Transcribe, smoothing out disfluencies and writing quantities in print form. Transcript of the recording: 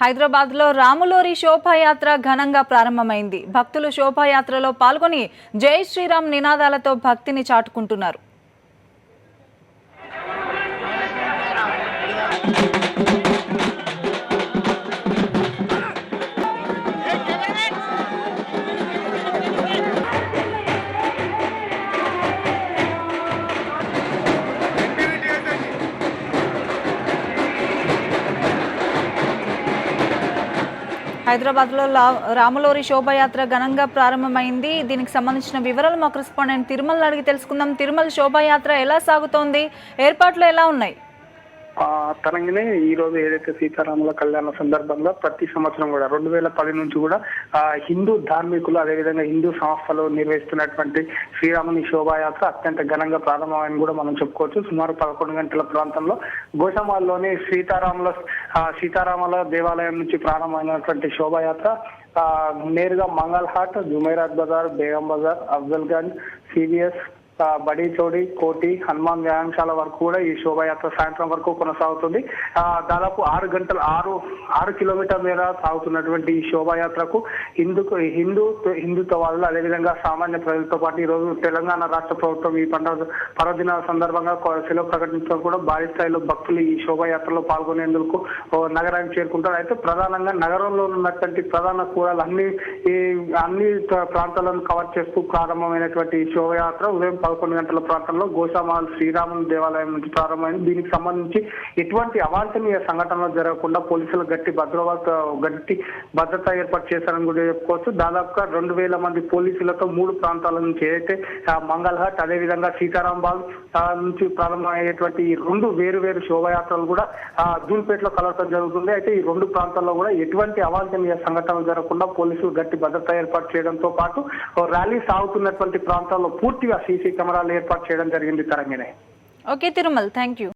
హైదరాబాద్లో రాములోరి శోభాయాత్ర ఘనంగా ప్రారంభమైంది. భక్తులు శోభాయాత్రలో పాల్గొని జై శ్రీరామ్ నినాదాలతో భక్తిని చాటుకుంటున్నారు. హైదరాబాద్లో రాములోరి శోభాయాత్ర ఘనంగా ప్రారంభమైంది. దీనికి సంబంధించిన వివరాలు మా కరెస్పాండెంట్ తిరుమల అడిగి తెలుసుకుందాం. తిరుమల, శోభాయాత్ర ఎలా సాగుతోంది? ఏర్పాట్లు ఎలా ఉన్నాయి? తరంగినే ఈ రోజు ఏదైతే సీతారాముల కళ్యాణ సందర్భంగా ప్రతి సంవత్సరం కూడా 2010 నుంచి కూడా హిందూ ధార్మికులు అదేవిధంగా హిందూ సంస్థలు నిర్వహిస్తున్నటువంటి శ్రీరాముని శోభాయాత్ర అత్యంత ఘనంగా ప్రారంభమైంది కూడా మనం చెప్పుకోవచ్చు. సుమారు 11 గంటల ప్రాంతంలో గోషామాల్లోని సీతారాముల దేవాలయం నుంచి ప్రారంభమైనటువంటి శోభాయాత్ర నేరుగా మంగళ్ హాట్, జుమైరాత్ బజార్, బేగం బజార్, అఫ్జల్ గంజ్, సిబిఎస్, బడి చౌడి, కోటి, హనుమాన్ వ్యాయామశాల వరకు కూడా ఈ శోభాయాత్ర సాయంత్రం వరకు కొనసాగుతుంది. దాదాపు 6 కిలోమీటర్ల మేర సాగుతున్నటువంటి ఈ శోభాయాత్రకు హిందుత్వ వాళ్ళు అదేవిధంగా సామాన్య ప్రజలతో పాటు ఈ రోజు తెలంగాణ రాష్ట్ర ప్రభుత్వం ఈ పర్వదిన సందర్భంగా సెలవు ప్రకటించడం కూడా భారీ స్థాయిలో భక్తులు ఈ శోభాయాత్రలో పాల్గొనేందుకు నగరానికి చేరుకుంటారు. అయితే ప్రధానంగా నగరంలో ఉన్నటువంటి ప్రధాన కూడలు అన్ని ప్రాంతాలను కవర్ చేస్తూ ప్రారంభమైనటువంటి ఈ శోభయాత్ర ఉదయం 11 గంటల ప్రాంతంలో గోషామాల్ శ్రీరాముని దేవాలయం నుంచి ప్రారంభమైంది. దీనికి సంబంధించి ఎటువంటి అవాంఛనీయ సంఘటనలు జరగకుండా పోలీసులు గట్టి భద్రత ఏర్పాటు చేశారని కూడా చెప్పుకోవచ్చు. దాదాపుగా 2000 మంది పోలీసులతో 3 ప్రాంతాల నుంచి ఏదైతే మంగళ్ హాట్ అదేవిధంగా సీతారాం బాగ్ నుంచి ప్రారంభమయ్యేటువంటి ఈ 2 వేరు శోభయాత్రలు కూడా జూన్పేటలో కలవడం జరుగుతుంది. అయితే ఈ 2 ప్రాంతాల్లో కూడా ఎటువంటి అవాంఛనీయ సంఘటనలు జరగకుండా పోలీసులు గట్టి భద్రత ఏర్పాటు చేయడంతో పాటు ర్యాలీ సాగుతున్నటువంటి ప్రాంతాల్లో పూర్తిగా సీసీ కెమెరాలు ఏర్పాటు చేయడం జరిగింది. Tarangini. Okay Tirumal, thank you.